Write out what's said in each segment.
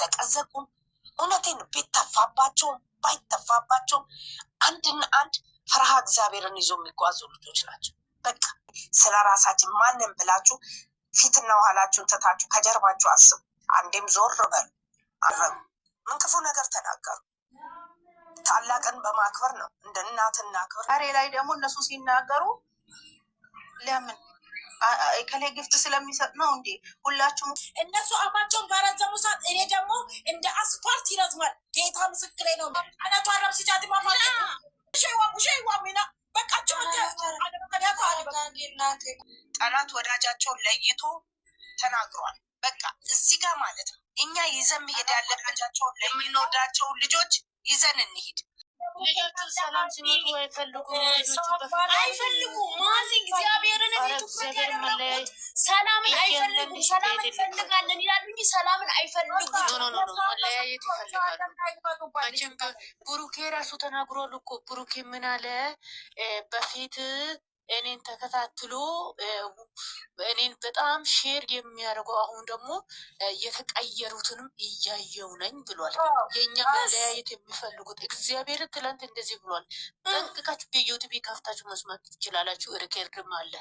ቢዘቀዘቁም እውነቴን ቢተፋባቸውም ባይተፋባቸውም አንድና አንድ ፍርሃ እግዚአብሔርን ይዞ የሚጓዙ ልጆች ናቸው። በቃ ስለ ራሳችን ማንም ብላችሁ ፊትና ኋላችሁን ትታችሁ ከጀርባችሁ አስቡ። አንዴም ዞር በሉ። አረሙ ምን ክፉ ነገር ተናገሩ? ታላቅን በማክበር ነው እንደ እናትና ክብር። ዛሬ ላይ ደግሞ እነሱ ሲናገሩ ለምን ከላይ ግፍት ስለሚሰጥ ነው እንዴ? ሁላችሁም እነሱ አፋቸውን ባረዘሙ ሰዓት እኔ ደግሞ እንደ አስፓልት ይረዝማል። ጌታ ምስክሬ ነው። አናቷ ረብ ሲጫት ማፋጭ ሸዋሚና በቃቸው። ጠላት ወዳጃቸውን ለይቶ ተናግሯል። በቃ እዚህ ጋር ማለት ነው እኛ ይዘን መሄድ ያለባቸውን የምንወዳቸውን ልጆች ይዘን እንሂድ። ልጆቹ ሰላም ሲመጡ አይፈልጉም። አይፈልጉም ማዚ እግዚአብሔርን ሰላምን አይፈልጉም። ሰላምን እንፈልጋለን ይላሉ እንጂ ሰላምን አይፈልጉም። መለያየት ይፈልጋሉ። መቼም ብሩኬ ራሱ ተናግሯል እኮ። ብሩኬ ምን አለ በፊት እኔን ተከታትሎ እኔን በጣም ሼር የሚያደርገው አሁን ደግሞ የተቀየሩትንም እያየው ነኝ ብሏል። የእኛ መለያየት የሚፈልጉት እግዚአብሔር ትላንት እንደዚህ ብሏል። ጠንቅቃችሁ በዩቲዩብ ከፍታችሁ መስማት ትችላላችሁ። ሪከርድም አለ።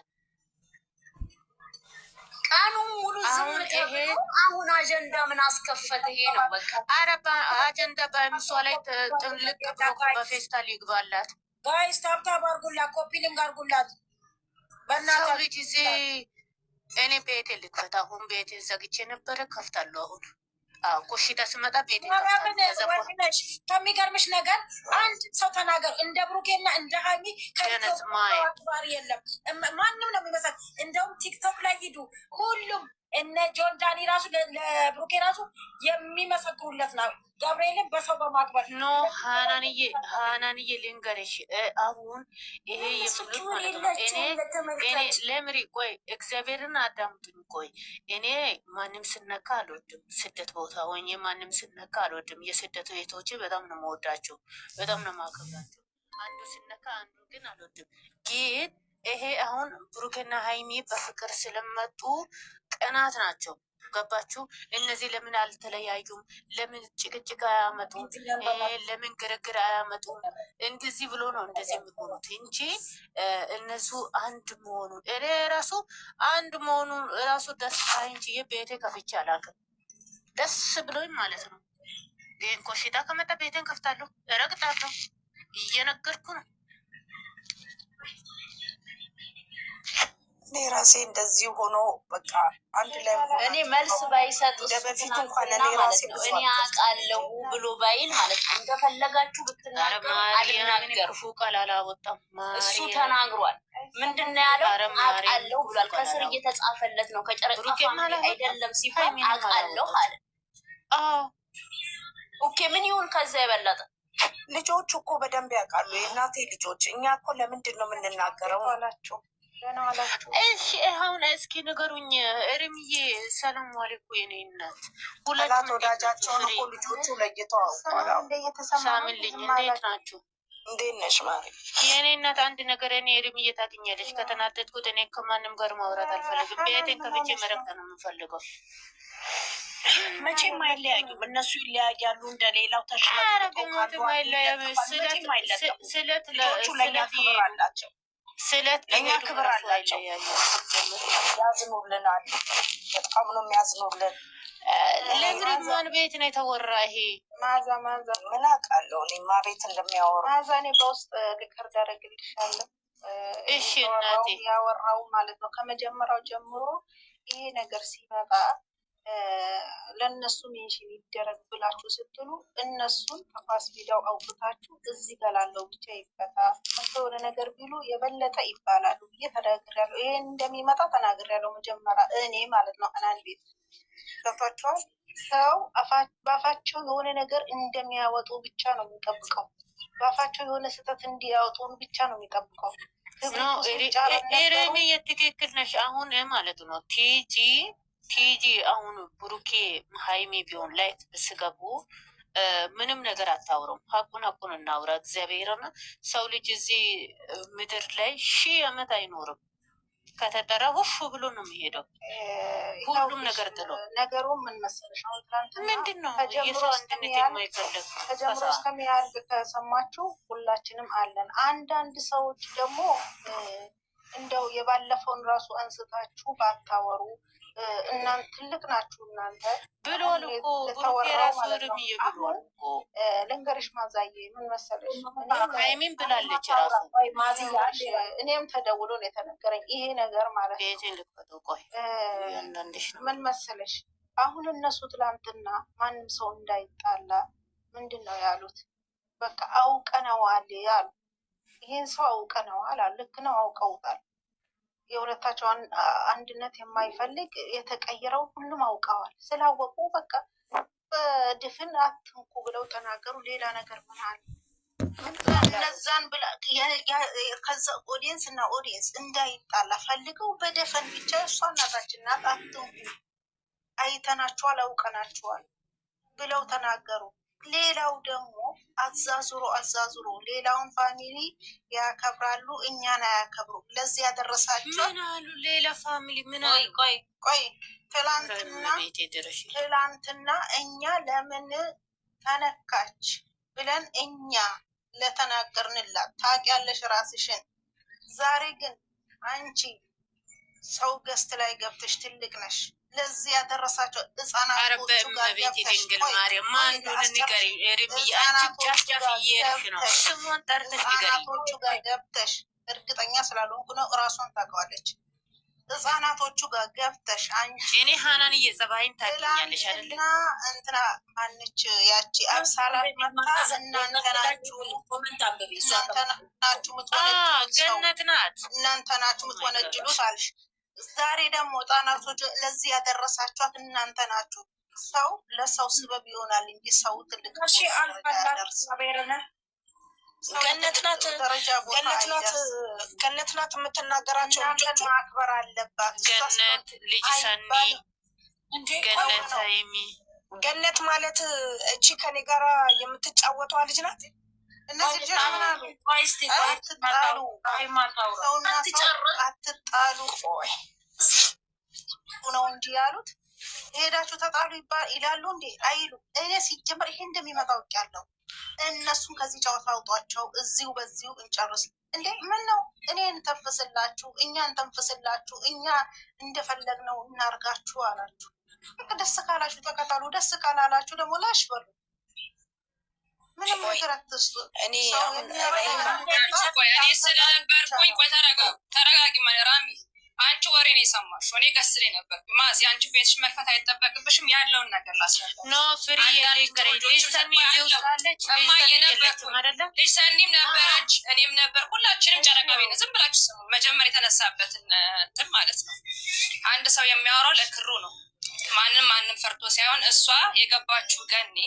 ቀኑ ሙሉ አሁን አጀንዳ ምን አስከፈተ? ይሄ ነው በቃ። ኧረ አጀንዳ በምሷ ላይ ጥልቅ ብሎ በፌስታል ይግባላት። ጋይስ ታብታብ አርጉላት፣ ኮፒ ሊንክ አርጉላት። ሰው ልጅ እዚህ እኔ ቤቴ ልክፈት። አሁን ቤቴ ዘግቼ ነበረ፣ ከፍታለሁ አሁን። ኮሽታ ስመጣ ቤቴ ከሚገርምሽ ነገር አንድ ሰው ተናገር። እንደ ብሩኬና እንደ ሀይሚ ከባሪ የለም። ማንም ነው የሚመሰል። እንደውም ቲክቶክ ላይ ሂዱ፣ ሁሉም እነ ጆን ዳኒ ራሱ ለብሩኬ ራሱ የሚመሰክሩለት ነው። ገብርኤልን በሰው በማክበር ኖ ሀናንዬ ልንገርሽ፣ አሁን ይሄ የምሉት ማለት ነው። እኔ ለምሪ ቆይ እግዚአብሔርን አዳምጡኝ። ቆይ እኔ ማንም ስነካ አልወድም። ስደት ቦታ ሆኜ ማንም ስነካ አልወድም። የስደት ቤቶች በጣም ነው መወዳቸው፣ በጣም ነው ማከብራቸው። አንዱ ስነካ አንዱ ግን አልወድም። ግን ይሄ አሁን ብሩክና ሀይሚ በፍቅር ስለመጡ ቅናት ናቸው። ገባችሁ? እነዚህ ለምን አልተለያዩም? ለምን ጭቅጭቅ አያመጡም? ለምን ግርግር አያመጡም? እንደዚህ ብሎ ነው እንደዚህ የሚሆኑት እንጂ እነሱ አንድ መሆኑን እኔ ራሱ አንድ መሆኑን ራሱ ደስታ እንጂ ቤቴ ከፍቼ አላውቅም። ደስ ብሎኝ ማለት ነው። ግን ኮሽታ ከመጣ ቤቴን ከፍታለሁ፣ እረግጣለሁ። እየነገርኩ ነው። እኔ ራሴ እንደዚህ ሆኖ በቃ አንድ ላይ እኔ መልስ ባይሰጥ በፊት እንኳን እኔ ራሴ እኔ አውቃለሁ ብሎ ባይል ማለት ነው። እንደፈለጋችሁ ብትናገሩ አልናገርም። ቃል አላወጣም። እሱ ተናግሯል። ምንድን ነው ያለው? አውቃለሁ ብሏል። ከስር እየተጻፈለት ነው። ከጨረቃ ፋሚሊ አይደለም ሲባል አውቃለሁ አለ። ኦኬ ምን ይሁን ከዛ የበለጠ ልጆቹ እኮ በደንብ ያውቃሉ። የእናቴ ልጆች እኛ እኮ ለምንድን ነው የምንናገረው አላቸው። እሺ አሁን እስኪ ንገሩኝ። እርምዬ ሰላም አለይኩም የኔ እናት። ሁለት ወዳጃቸውን እኮ ልጆቹ ለይተው ሳምልኝ። እንዴት ናችሁ? እንዴት ነሽ ማሪ? የኔ እናት አንድ ነገር እኔ እርምዬ ታገኛለች። ከተናደድኩት እኔ ከማንም ጋር ማውራት አልፈልግም። ቤቴን ከፍቼ መረቅት ነው የምፈልገው። መቼም አይለያዩም። እነሱ ይለያያሉ እንደሌላው ስለት ለእኛ ክብር አላቸው። ያዝኑልናል። በጣም ነው የሚያዝኑልን። ለግርማን ቤት ነው የተወራ ይሄ ማዛ ምን አውቃለሁ እኔማ ቤት እንደሚያወሩ ማዛ እኔ በውስጥ ልከር ዳረግልሻለሁ። እሺ እናቴ ያወራው ማለት ነው። ከመጀመሪያው ጀምሮ ይሄ ነገር ሲመጣ ለእነሱ ሜንሽን ይደረግ ብላችሁ ስትሉ እነሱን ከፋስ ሜዳው አውጥታችሁ እዚህ ጋር ላለው ብቻ ይፈታ የሆነ ነገር ቢሉ የበለጠ ይባላሉ ብዬ ተናግሬያለሁ። ይሄ እንደሚመጣ ተናግሬያለሁ መጀመሪያ እኔ ማለት ነው። አናን ቤት ገብቷቸዋል። ሰው በአፋቸው የሆነ ነገር እንደሚያወጡ ብቻ ነው የሚጠብቀው። በአፋቸው የሆነ ስህተት እንዲያወጡን ብቻ ነው የሚጠብቀው። ኤሬሚ የትክክል ነሽ። አሁን ማለት ነው ቲጂ አሁን ብሩኬ ሀይሚ ቢሆን ላይ ስገቡ ምንም ነገር አታውሩም። ሀቁን እናውራ። እግዚአብሔርና ሰው ልጅ እዚህ ምድር ላይ 1000 ዓመት አይኖርም። ከተጠራ ውፍ ብሎ ነው የሚሄደው። ሁሉም ነገር ጥሎ ነገሩ ምን መሰለሽ አሁን ትናንትና ምንድን ነው የሰው አንድነት የማይፈልግ ተጀምሮ እስከሚያልቅ ከሰማችሁ ሁላችንም አለን። አንዳንድ ሰዎች ደግሞ እንደው የባለፈውን ራሱ አንስታችሁ ባታወሩ እናንተ ትልቅ ናችሁ እናንተ ብሎል እኮ ብሩኬ ራሱ እርም ብሎል እኮ። ልንገርሽ ማዛዬ ምን መሰለሽ ሃይሚን ብላለች ራሱ እኔም ተደውሎ ነው የተነገረኝ ይሄ ነገር ማለት ነው። ቆይ ምን መሰለሽ አሁን እነሱ ትላንትና ማንም ሰው እንዳይጣላ ምንድን ነው ያሉት? በቃ አውቀነዋል ያሉ ይህን ሰው አውቀነዋል አሉ። ልክ ነው አውቀውታል። የሁለታቸው አንድነት የማይፈልግ የተቀየረው ሁሉም አውቀዋል። ስላወቁ በቃ በድፍን አትንኩ ብለው ተናገሩ። ሌላ ነገር ምን አለ? እነዛን ብላ ከዛ ኦዲየንስ እና ኦዲየንስ እንዳይጣላ ፈልገው በደፈን ብቻ እሷ እናታችን ናት አትንኩ፣ አይተናችኋል፣ አውቀናችኋል ብለው ተናገሩ። ሌላው ደግሞ አዛዙሮ ሌላውን ፋሚሊ ያከብራሉ፣ እኛን አያከብሩ። ለዚህ ያደረሳቸው ምን አሉ? ሌላ ፋሚሊ ምን አሉ? ቆይ ትላንትና እኛ ለምን ተነካች ብለን እኛ ለተናገርንላት ታውቂያለሽ ራስሽን። ዛሬ ግን አንቺ ሰው ገስት ላይ ገብተሽ ትልቅ ነሽ። ለዚህ ያደረሳቸው ህጻናቶቹ ጋር ገብተሽ እርግጠኛ ስላልሆንኩ ነው፣ እራሷን ታውቀዋለች። ህጻናቶቹ ጋር ገብተሽ አንቺ እኔ ሀናን እየጸባይን ታገኛለሽ አይደል? እንትና ማነች ያቺ አብሳላት መጣ እናንተ ናችሁ ገነት ናት እናንተ ናችሁ የምትወነጅሉት አልሽ። ዛሬ ደግሞ ህጻናቶች ለዚህ ያደረሳችኋት እናንተ ናችሁ። ሰው ለሰው ስበብ ይሆናል እንጂ ሰው ትልቅ ገነት ናት የምትናገራቸው ልጆች ማክበር አለባት። ገነት ልጅ ሰኒ ገነት ሀይሚ ገነት ማለት እቺ ከኔ ጋራ የምትጫወተዋ ልጅ ናት። እነዚህ ልጆች ምን አሉ? አትጣሉ ነው እንጂ ያሉት። ሄዳችሁ ተጣሉ ይላሉ እንዴ? አይሉ። እኔ ሲጀመር ይሄ እንደሚመጣ አውቄያለሁ። እነሱም ከዚህ ጨዋታ አውጧቸው፣ እዚሁ በዚሁ እንጨርስ። እንዴ ምን ነው? እኔ እንተንፍስላችሁ፣ እኛ እንተንፍስላችሁ፣ እኛ እንደፈለግነው እናርጋችሁ አላችሁ። ደስ ካላችሁ ተከታሉ፣ ደስ ካላላችሁ ደግሞ ላሽ በሉ። ምንም ነገር አትስጡ። እኔ ስለነበርኩኝ ቆይ ተረጋጊ ማለራሚ አንቺ ወሬ ነው የሰማሽው። እኔ ገስ ላይ ነበርኩ። ማዚ አንቺ ቤትሽ መክፈት አይጠበቅብሽም። ያለውን ነገር ላስረዳ። ኖ ፍሪ የሌገሬ ልጅሰኒ ይውጣለች። ልጅ ሰኒም ነበረች፣ እኔም ነበር። ሁላችንም ጨረቃ ቤት ነው። ዝም ብላችሁ ስሙ። መጀመር የተነሳበትን እንትን ማለት ነው። አንድ ሰው የሚያወራው ለክሩ ነው። ማንም ፈርቶ ሳይሆን እሷ የገባችው ገኒ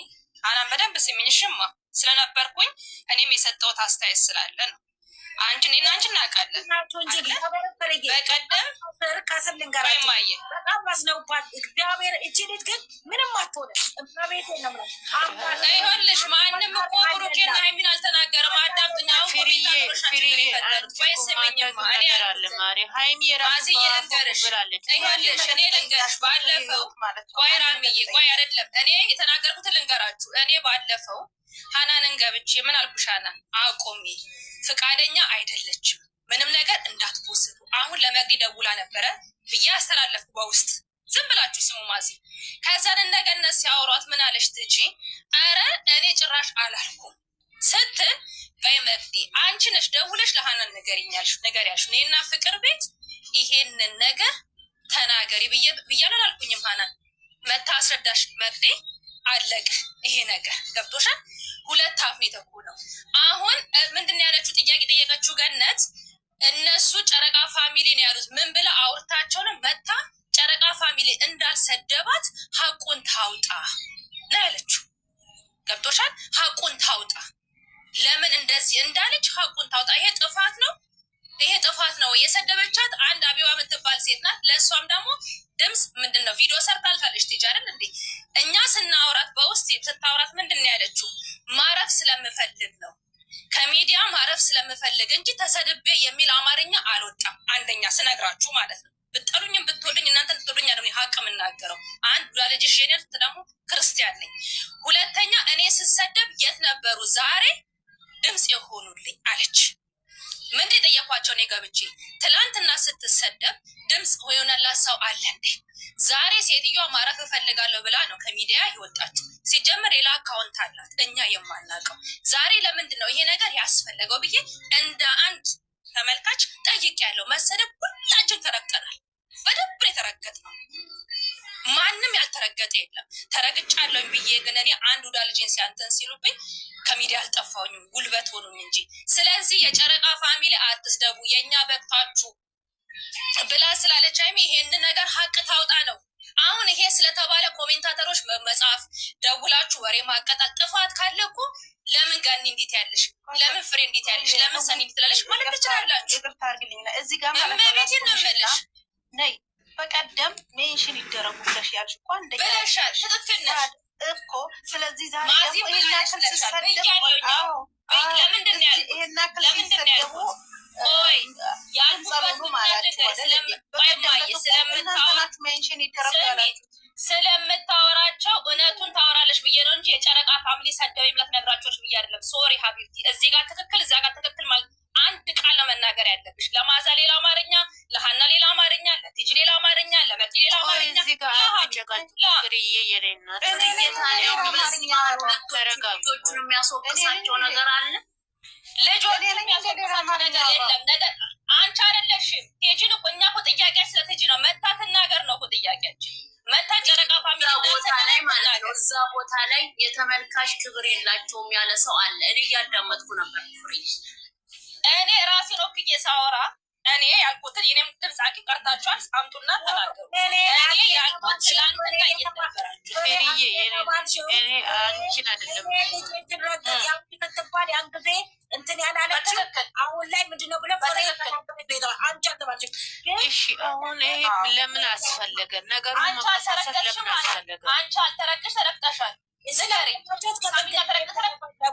አናም በደንብ ስሚኝሽማ ስለነበርኩኝ እኔም የሰጠሁት አስተያየት ስላለ ነው። እኔና አንቺ እናውቃለን። በቀደም ከስም ልንገራችሁ በጣም አስነውባት እግዚአብሔር። እቺ ልጅ ግን ምንም አትሆነ እመቤቴ ነው ማለት ይኸውልሽ፣ ማንም እኮ ብሩኬና ሃይሚን አልተናገረም። አዳምጥኛ ፍሪ እኔ ልንገርሽ ባለፈው ቆይ ራሚዬ ቆይ አይደለም እኔ የተናገርኩትን ልንገራችሁ። እኔ ባለፈው ሀናንን ገብቼ ምን አልኩሽ? ሀናን አቁሚ፣ ፍቃደኛ አይደለችም፣ ምንም ነገር እንዳትፖስቱ። አሁን ለመግዲ ደውላ ነበረ ብዬ አስተላለፍኩ በውስጥ። ዝም ብላችሁ ስሙ ማዚ። ከዛን እንደገነት ሲያወሯት ምን አለች ትጂ? አረ እኔ ጭራሽ አላልኩም ስትል በይ መግዲ አንቺ ነሽ ደውለሽ ለሀናን ነገሪያልሽ እኔና ፍቅር ቤት ይሄንን ነገር ተናገሪ ብያለሁ አላልኩኝም? ሀናን መታ አስረዳሽ መግዲ አለቀ። ይሄ ነገር ገብቶሻል? ሁለት አፍ ነው የተኮነው። አሁን ምንድን ያለችው ጥያቄ ጠየቀችው ገነት። እነሱ ጨረቃ ፋሚሊ ነው ያሉት። ምን ብላ አውርታቸው ነው መታ ጨረቃ ፋሚሊ እንዳልሰደባት ሀቁን ታውጣ ነው ያለችው። ገብቶሻል? ሀቁን ታውጣ። ለምን እንደዚህ እንዳለች ሀቁን ታውጣ። ይሄ ጥፋት ነው። ይሄ ጥፋት ነው። የሰደበቻት አንድ አቢባ የምትባል ሴት ናት። ለእሷም ደግሞ ድምፅ ምንድን ነው ቪዲዮ ሰርታልታለች። ትሄጂ አይደል እንዴ? እኛ ስናወራት በውስጥ ስታወራት ምንድን ነው ያለችው? ማረፍ ስለምፈልግ ነው ከሚዲያ ማረፍ ስለምፈልግ እንጂ ተሰድቤ የሚል አማርኛ አልወጣም። አንደኛ ስነግራችሁ ማለት ነው። ብትጠሉኝም ብትወዱኝ እናንተ ትጠሉኝ አይደለም ሀቅ የምናገረው። አንድ ዳልጅሽ የኔል ደግሞ ክርስቲያን ነኝ። ሁለተኛ እኔ ስሰደብ የት ነበሩ ዛሬ ድምጽ የሆኑልኝ አለች። ምንድን የጠየኳቸው እኔ ገብቼ ትላንትና ስትሰደብ ድምጽ የሆነላት ሰው አለ እንዴ? ዛሬ ሴትዮዋ ማረፍ እፈልጋለሁ ብላ ነው ከሚዲያ ይወጣችሁ። ሲጀምር ሌላ አካውንት አላት እኛ የማናውቀው። ዛሬ ለምንድን ነው ይሄ ነገር ያስፈለገው ብዬ እንደ አንድ ተመልካች ጠይቅ ያለው። መሰደብ ሁላችን ተረግጠናል። በደንብ የተረገጥ ነው። ማንም ያልተረገጠ የለም። ተረግጫለሁኝ ብዬ ግን እኔ አንድ ውዳ ልጄን ሲያንተን ሲሉብኝ ከሚዲያ አልጠፋሁኝም፣ ጉልበት ሆኑኝ እንጂ። ስለዚህ የጨረቃ ፋሚሊ አትስደቡ፣ የእኛ በቅታችሁ ብላ ስላለች ሀይሚ ይሄን ነገር ሀቅ ታውጣ ነው። አሁን ይሄ ስለተባለ ኮሜንታተሮች መጻፍ፣ ደውላችሁ ወሬ ማቀጣል ጥፋት ካለ እኮ ለምን ገኒ እንዴት ያለሽ፣ ለምን ፍሬ እንዴት ያለሽ፣ ለምን ሰኒ እንዴት ያለሽ ማለት ትችላላችሁ። ይቅርታ አድርግልኝ እዚህ ጋር ማለት ነው የምልሽ። ነይ በቀደም ሜንሽን ይደረጉ ብለሽ ያልሽ እኮ አንደኛ ብለሻል። ትክክል ነሽ እኮ። ስለዚህ ዛሬ ማዚ ደግሞ ብለሽ ለምንድን ነው ያልኩት? ለምንድን ነው ያልኩት? ቆይ ያልኩበት ስለምታወራቸው እውነቱን ታወራለሽ ብዬ ነው እንጂ የጨረቃ ፋሚሊ ሰደበኝ ብላ ትነግራቸዎች ብዬ አይደለም። ሶሪ ሀቢብቲ፣ እዚህ ጋር ትክክል እዚያ ጋር ትክክል ማለት አንድ ቃል ነው መናገር ያለብሽ። ለማዛ ሌላ አማርኛ፣ ለሀና ሌላ አማርኛ፣ ለቲጂ ሌላ አማርኛ፣ ለበቂ ሌላ አማርኛ። ልጆቹን የሚያስወቅሳቸው ነገር አለ። ልጆቹን የሚያስወቅሳቸው ነገር የለም። ነገር አንቺ አይደለሽም። ቲጂን እኮ እኛ እኮ ጥያቄያችን ስለ ቲጂ ነው። መታ ትናገር ነው እኮ ጥያቄያችን። መታ ጨረቃ ፋሚሊ ቦታ ላይ ማለት ነው። እዛ ቦታ ላይ የተመልካች ክብር የላቸውም ያለ ሰው አለ። እኔ እያዳመጥኩ ነበር። ፍሬ እኔ ራሴን ወክዬ ሳወራ እኔ ያልኩትን የኔም ድምፅ አቂ ቀርታችኋል። አምጡና ተናገሩ። እኔ ያልኩት ትላንትና እየተነበራችሁ እኔ አንቺን አይደለም ክትባል ያን ጊዜ እንትን ያላለችው አሁን ላይ ምንድነው ብለ አንቺ አልተባልሽም። እሺ አሁን ይሄ ለምን አስፈለገ? ነገሩን መከሳሰል ለምን አስፈለገ? አንቺ አልተረግሽ ተረግጠሻል።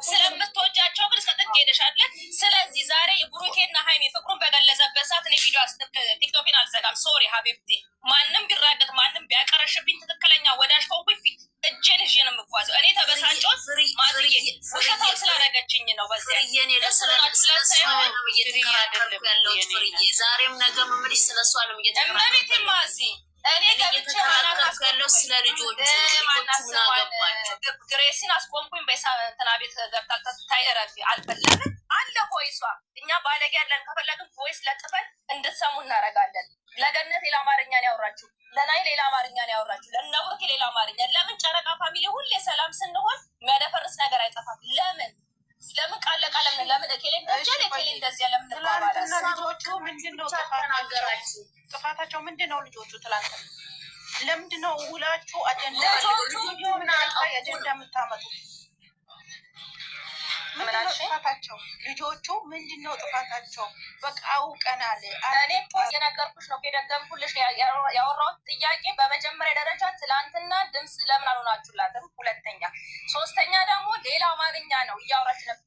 ስለምትወጃቸው ግን እስከ ጥግ ሄደሻለ። ስለዚህ ዛሬ የብሩኬና ሀይሚ ፍቅሩን በገለጸበት ሰዓት እኔ ቪዲዮ ቲክቶክን አልዘጋም። ሶሪ ሀቢብቲ፣ ማንም ቢራገጥ ማንም ቢያቀረሽብኝ ትክክለኛ ወዳጅ ከሆንኩኝ እጄን ይዤ ነው የምጓዘው። እኔ ተበሳጨሁት ማዝዬ ውሸታም ስላደረገችኝ ነው። ዛሬም ነገ ምምልሽ ስለሷ ነው እመቤቴ ማዚ እኔ ገብቼ ያለው ስለ ልጆቹ ግሬሲን አስቆምኩኝ። በእንትና ቤት ገብታ ታይ እረፊ አልፈለግም አለ ቮይሷ። እኛ ባለጌ ያለን ከፈለግን ቮይስ ለጥፈን እንድትሰሙ እናደርጋለን። ለገነት ሌላ አማርኛ ነው ያወራችሁ፣ ለናይ ሌላ አማርኛ ነው ያወራችሁ፣ ለነብሩክ ሌላ አማርኛ። ለምን ጨረቃ ፋሚሊ ሁሌ ሰላም ስንሆን የሚያደፈርስ ነገር አይጠፋም? ለምን ቃል ለቃል ለምን እኬሌ እንደዚህ እኬሌ እንደዚህ ለምን ተባባላችሁ? ልጆቹ ምንድነው ጥፋታቸው? ምንድነው ልጆቹ ትላንትና ለምንድነው ውላችሁ አጀንዳ የምታመጡ? ምንድነው ጥፋታቸው? ልጆቹ ምንድነው ጥፋታቸው? በቃ አውቀናል። እኔ እኮ የነገርኩሽ ነው የደገምኩልሽ ያወራሁት ጥያቄ በመጀመሪያ ደረጃ ትላንትና ድምፅ ለምን አልሆናችሁላትም? ሁለተኛ ሶስተኛ ደግሞ ሌላ አማርኛ ነው እያወራች ነበር።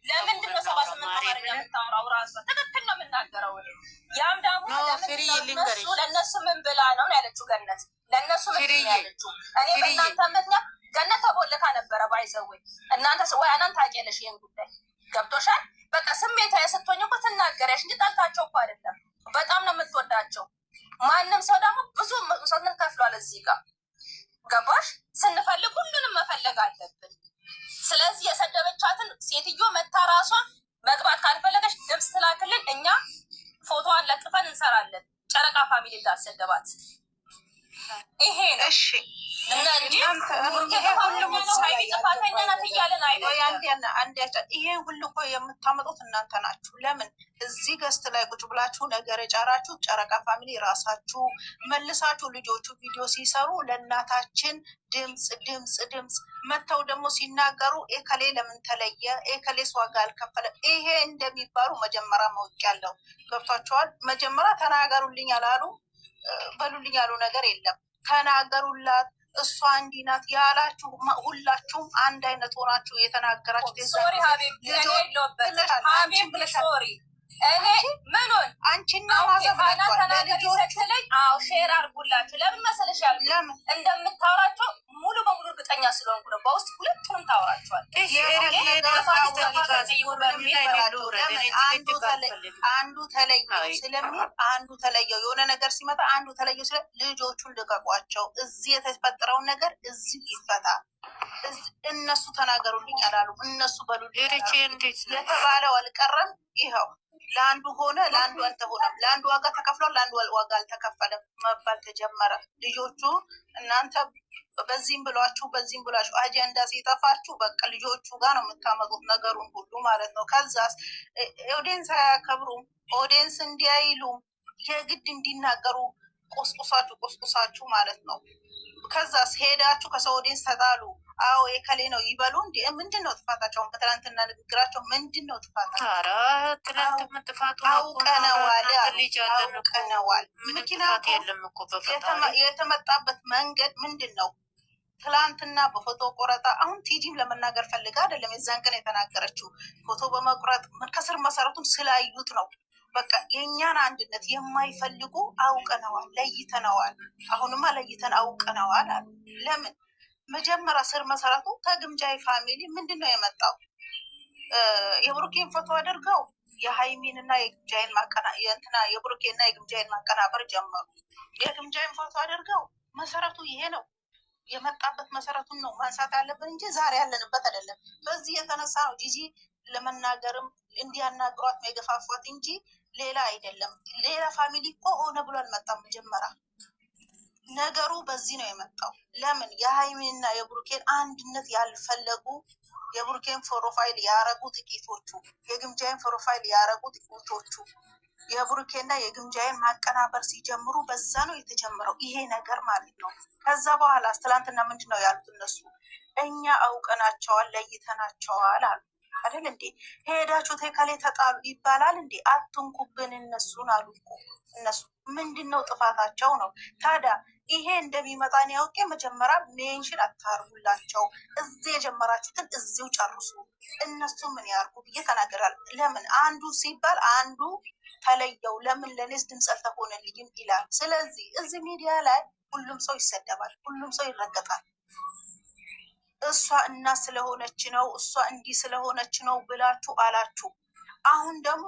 ለምንድነው 78 አማርኛ የምታወራው? ራሷ ትክክል ነው የምናገረው። ያም ደግሞ ለእነሱ ምን ብላ ነው ያለችው? ገነት ለእነሱ ምን ያለችው? እኔ በእናንተ ምክንያት ገነት ተቦልካ ነበረ ባይዘወይ እናንተ ወይ አናን ታውቂያለሽ ይሄን ጉዳይ ገብቶሻል። በቃ ስሜታዊ ስትሆኝ እኮ ትናገሪያለሽ እንጂ ጠልታቸው እኮ አይደለም። በጣም ነው የምትወዳቸው። ማንም ሰው ደግሞ ብዙ መስዋዕትነት ከፍሏል እዚህ ጋር ገባሽ። ስንፈልግ ሁሉንም መፈለግ አለብን። ስለዚህ የሰደበቻትን ሴትዮ መታ ራሷ መግባት ካልፈለገች ድምፅ ትላክልን፣ እኛ ፎቶዋን ለጥፈን እንሰራለን። ጨረቃ ፋሚሊ እንዳሰደባት ይሄ ነው እሺ። እና እንጂ ይሄ ሁሉ እኮ የምታመጡት እናንተ ናችሁ። ለምን እዚህ ገስት ላይ ቁጭ ብላችሁ ነገር የጫራችሁ ጨረቃ ፋሚሊ ራሳችሁ መልሳችሁ ልጆቹ ቪዲዮ ሲሰሩ ለእናታችን ድምፅ መተው ደግሞ ሲናገሩ ኤከሌ ለምን ተለየ፣ ኤከሌ ዋጋ አልከፈለ። ይሄ እንደሚባሉ መጀመሪያ ማወቅ ያለው ገብቷቸዋል። መጀመሪያ ተናገሩልኝ አላሉ በሉልኝ ያሉ ነገር የለም። ተናገሩላት፣ እሷ እንዲህ ናት ያላችሁ ሁላችሁም አንድ አይነት ሆናችሁ የተናገራችሁ ሶሪ ሀቢብ ሶሪ እኔ ምኑን አንቺና ማዘብለኝ ሼር አድርጉላችሁ። ለምን መሰለሽ ያሉ እንደምታወራቸው ሙሉ በሙሉ እርግጠኛ ስለሆንኩ ነው። በውስጥ ሁለቱንም ታወራቸዋል። አንዱ ተለየው ስለሚል አንዱ ተለየው የሆነ ነገር ሲመጣ አንዱ ተለየው ስለ ልጆቹን ልቀቋቸው። እዚህ የተፈጠረውን ነገር እዚህ ይፈታ። እነሱ ተናገሩልኝ አላሉ። እነሱ በሉ የተባለው አልቀረም። ይኸው ለአንዱ ሆነ ለአንዱ አልተሆነም። ለአንዱ ዋጋ ተከፍሏል፣ ለአንዱ ዋጋ አልተከፈለም መባል ተጀመረ። ልጆቹ እናንተ በዚህም ብሏችሁ በዚህም ብሏችሁ አጀንዳ ሲጠፋችሁ በቃ ልጆቹ ጋር ነው የምታመጡት ነገሩን ሁሉ ማለት ነው። ከዛስ ኦዲየንስ አያከብሩም። ኦዲየንስ እንዲያይሉም የግድ እንዲናገሩ ቆስቁሳችሁ ማለት ነው። ከዛስ ሄዳችሁ ከሰው ኦዲየንስ ተጣሉ። አዎ የከሌ ነው ይበሉ። እንዲ ምንድን ነው ጥፋታቸው? በትናንትና ንግግራቸው ምንድን ነው ጥፋታቸው? አውቀነዋል። ምክንያቱም የተመጣበት መንገድ ምንድን ነው? ትላንትና በፎቶ ቆረጣ አሁን ቲጂም ለመናገር ፈልጋ አይደለም የዛን ቀን የተናገረችው። ፎቶ በመቁረጥ ከስር መሰረቱን ስላዩት ነው። በቃ የእኛን አንድነት የማይፈልጉ አውቀነዋል፣ ለይተነዋል። አሁንማ ለይተን አውቀነዋል አሉ። ለምን መጀመሪያ ስር መሰረቱ ከግምጃይ ፋሚሊ ምንድን ነው የመጣው? የብሩኬን ፎቶ አድርገው የሃይሚንና የግምጃይን የብሩኬና የግምጃይን ማቀናበር ጀመሩ። የግምጃይን ፎቶ አድርገው መሰረቱ ይሄ ነው። የመጣበት መሰረቱን ነው ማንሳት ያለብን እንጂ ዛሬ ያለንበት አይደለም። በዚህ የተነሳ ነው ጂጂ ለመናገርም እንዲያናግሯት የገፋፏት እንጂ ሌላ አይደለም። ሌላ ፋሚሊ እኮ ሆነ ብሎ አልመጣም። መጀመሪያ ነገሩ በዚህ ነው የመጣው። ለምን የሃይሚንና የብሩኬን አንድነት ያልፈለጉ የብሩኬን ፕሮፋይል ያረጉ ጥቂቶቹ፣ የግምጃይን ፕሮፋይል ያረጉ ጥቂቶቹ የብሩኬና የግምጃይን ማቀናበር ሲጀምሩ በዛ ነው የተጀመረው ይሄ ነገር ማለት ነው። ከዛ በኋላ ትላንትና ምንድን ነው ያሉት እነሱ? እኛ አውቀናቸዋል፣ ለይተናቸዋል አሉ አይደል እንዴ? ሄዳችሁ ከሌ ተጣሉ ይባላል እንዴ? አትንኩብን እነሱን አሉ እኮ። እነሱ ምንድን ነው ጥፋታቸው ነው ታዲያ? ይሄ እንደሚመጣ ነው ያውቄ መጀመሪያ ሜንሽን አታርጉላቸው። እዚህ የጀመራችሁትን እዚሁ ጨርሱ። እነሱ ምን ያርጉ ብዬ ተናገራለሁ። ለምን አንዱ ሲባል አንዱ ተለየው፣ ለምን ለኔስ ድምፅ አልተሆነልኝም ይላል። ስለዚህ እዚህ ሚዲያ ላይ ሁሉም ሰው ይሰደባል፣ ሁሉም ሰው ይረገጣል። እሷ እና ስለሆነች ነው እሷ እንዲህ ስለሆነች ነው ብላችሁ አላችሁ። አሁን ደግሞ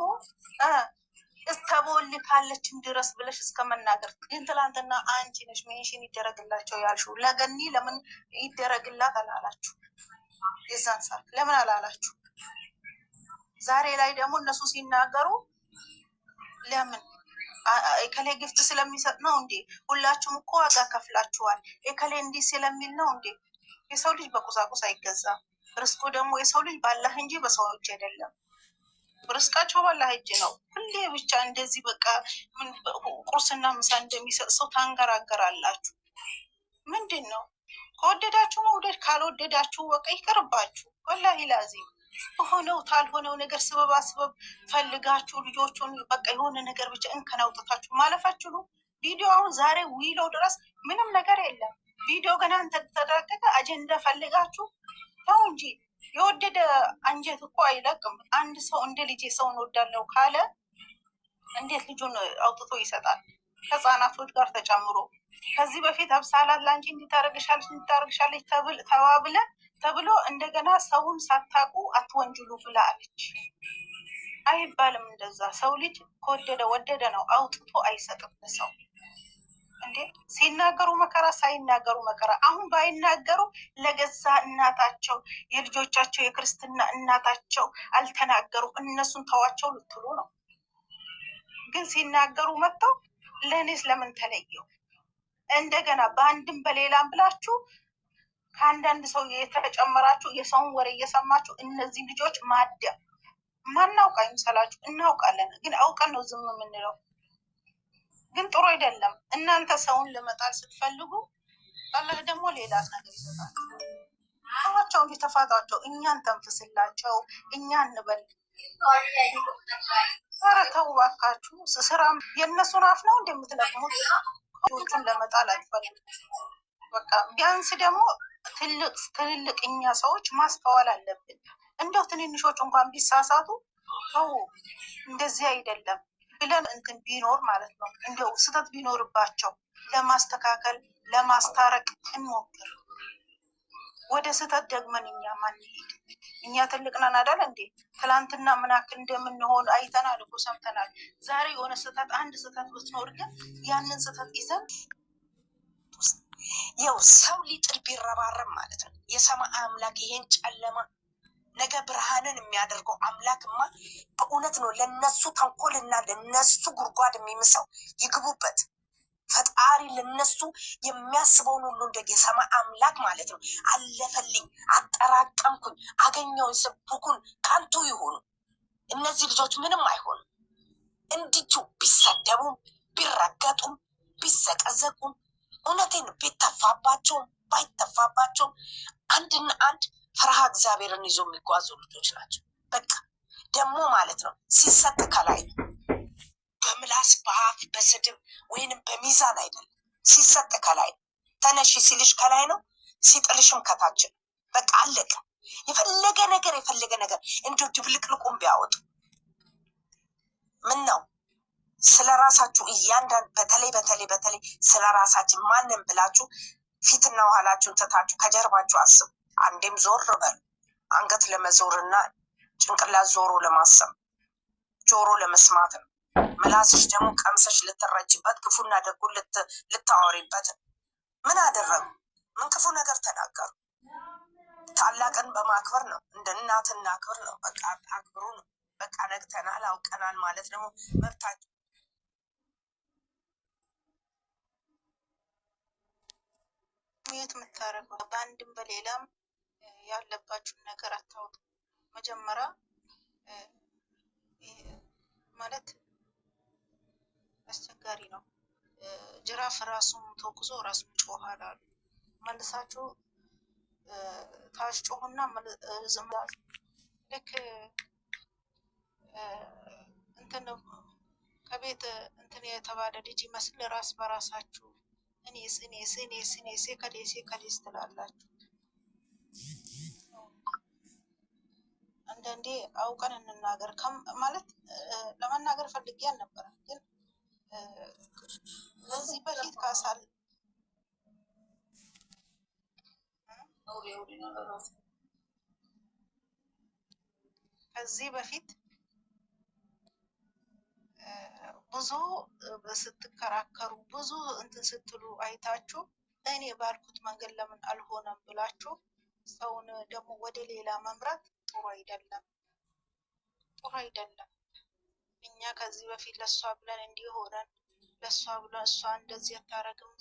እስተቦልካለችም ድረስ ብለሽ እስከመናገር ግን ትላንትና አንቺ ነሽ ሜንሽን ይደረግላቸው ያልሽው። ለገኒ ለምን ይደረግላት አላላችሁ? የዛን ሰዓት ለምን አላላችሁ? ዛሬ ላይ ደግሞ እነሱ ሲናገሩ ለምን ኤከሌ ግፍት ስለሚሰጥ ነው እንዴ? ሁላችሁም እኮ ዋጋ ከፍላችኋል። ኤከሌ እንዲህ ስለሚል ነው እንዴ? የሰው ልጅ በቁሳቁስ አይገዛም። ርስቁ ደግሞ የሰው ልጅ ባላህ እንጂ በሰው እጅ አይደለም። ርስቃቸው ባላህ እጅ ነው። ሁሌ ብቻ እንደዚህ በቃ ቁርስና ምሳ እንደሚሰጥ ሰው ታንገራገራላችሁ። ምንድን ነው? ከወደዳችሁ መውደድ፣ ካልወደዳችሁ በቃ ይቀርባችሁ። ወላሂ ላዚም በሆነው ታልሆነው ነገር ስበብ ፈልጋችሁ ልጆቹን በቃ የሆነ ነገር ብቻ እንከን አውጥታችሁ ማለፋችሁ ነው። ቪዲዮ አሁን ዛሬ ዊለው ድረስ ምንም ነገር የለም። ቪዲዮ ገና ተደረገ አጀንዳ ፈልጋችሁ ተው እንጂ። የወደደ አንጀት እኮ አይለቅም። አንድ ሰው እንደ ልጄ ሰውን ወዳለው ካለ እንዴት ልጁን አውጥቶ ይሰጣል? ከህፃናቶች ጋር ተጨምሮ ከዚህ በፊት አብሳላት ለአንቺ እንዲታረግሻለች ተብሎ እንደገና ሰውን ሳታቁ አትወንጅሉ ብላ አለች። አይባልም እንደዛ። ሰው ልጅ ከወደደ ወደደ ነው፣ አውጥቶ አይሰጥም ሰው እንዴ። ሲናገሩ መከራ፣ ሳይናገሩ መከራ። አሁን ባይናገሩ ለገዛ እናታቸው የልጆቻቸው የክርስትና እናታቸው አልተናገሩ፣ እነሱን ተዋቸው ልትሉ ነው። ግን ሲናገሩ መጥተው ለእኔስ ለምን ተለየው? እንደገና በአንድም በሌላም ብላችሁ ከአንዳንድ ሰው የተጨመራችሁ የሰውን ወሬ እየሰማችሁ እነዚህ ልጆች ማደም ማናውቃ ይምሰላችሁ። እናውቃለን፣ ግን አውቀን ነው ዝም የምንለው። ግን ጥሩ አይደለም። እናንተ ሰውን ለመጣል ስትፈልጉ አላህ ደግሞ ሌላ ነገር ይሰጣል። አዋቸው እንጂ ተፋታቸው። እኛን ተንፍስላቸው፣ እኛ እንበል። ኧረ ተው እባካችሁ። ስራ የእነሱን አፍ ነው እንደምትለቅሙት። ልጆቹን ለመጣል አይፈልጉም። በቃ ቢያንስ ደግሞ ትልልቅ እኛ ሰዎች ማስተዋል አለብን። እንደው ትንንሾች እንኳን ቢሳሳቱ ሰው እንደዚህ አይደለም ብለን እንትን ቢኖር ማለት ነው። እንደው ስህተት ቢኖርባቸው ለማስተካከል ለማስታረቅ እንሞክር። ወደ ስህተት ደግመን እኛ ማንሄድ። እኛ ትልቅ ነን አይደል እንዴ? ትላንትና ምን ያክል እንደምንሆን አይተናል እኮ ሰምተናል። ዛሬ የሆነ ስህተት አንድ ስህተት ብትኖር ግን ያንን ስህተት ይዘን ያው ሰው ሊጥል ቢረባረብ ማለት ነው የሰማይ አምላክ ይሄን ጨለማ ነገ ብርሃንን የሚያደርገው አምላክማ በእውነት ነው ለነሱ ተንኮልና ለነሱ ጉድጓድ የሚምሰው ይግቡበት። ፈጣሪ ለነሱ የሚያስበውን ሁሉ እንደ የሰማይ አምላክ ማለት ነው አለፈልኝ፣ አጠራቀምኩኝ፣ አገኘውን ስብኩን ከንቱ ይሁኑ። እነዚህ ልጆች ምንም አይሆኑም። እንዲቹ ቢሰደቡም ቢረገጡም ቢዘቀዘቁም እውነቴን ቢተፋባቸውም ባይተፋባቸውም አንድና አንድ ፍርሃ እግዚአብሔርን ይዞ የሚጓዙ ልጆች ናቸው። በቃ ደግሞ ማለት ነው ሲሰጥ ከላይ ነው፣ በምላስ በአፍ በስድብ ወይንም በሚዛን አይደለም። ሲሰጥ ከላይ ነው። ተነሺ ሲልሽ ከላይ ነው፣ ሲጥልሽም ከታች ነው። በቃ አለቀ። የፈለገ ነገር እንዲሁ ድብልቅልቁም ቢያወጡ ምን ነው ስለ ራሳችሁ እያንዳንድ በተለይ ስለ ራሳችን ማንም ብላችሁ ፊትና ኋላችሁን ትታችሁ ከጀርባችሁ አስቡ። አንዴም ዞር በሉ። አንገት ለመዞርና ጭንቅላት ዞሮ ለማሰብ ጆሮ ለመስማት ነው። ምላስሽ ደግሞ ቀምሰሽ ልትረጅበት ክፉና ደጉን ልታወሪበት። ምን አደረጉ? ምን ክፉ ነገር ተናገሩ? ታላቅን በማክበር ነው። እንደ እናትና ክብር ነው። በቃ አክብሩ ነው። በቃ ነግተናል አውቀናል ማለት ደግሞ መብታችሁ። ሚዩት የምታደርገው በአንድም በሌላም ያለባችሁን ነገር አታውጡ። መጀመሪያ ማለት አስቸጋሪ ነው። ጅራፍ ራሱን ተኩሶ ራሱን ጮሃል አሉ። መልሳችሁ ታስጮሁና ዝም ልክ እንትን ከቤት እንትን የተባለ ልጅ ይመስል ራስ በራሳችሁ እኔስ ከዴስ ትላላችሁ። አንዳንዴ አውቀን እንናገር ማለት ለመናገር ፈልጌ አልነበረም፣ ግን ከዚህ በፊት ከዚህ በፊት ብዙ ስትከራከሩ ብዙ እንትን ስትሉ አይታችሁ እኔ ባልኩት መንገድ ለምን አልሆነም ብላችሁ ሰውን ደግሞ ወደ ሌላ መምራት ጥሩ አይደለም። እኛ ከዚህ በፊት ለሷ ብለን እንዲሆነን ለሷ ብለን እሷ እንደዚህ አታረግም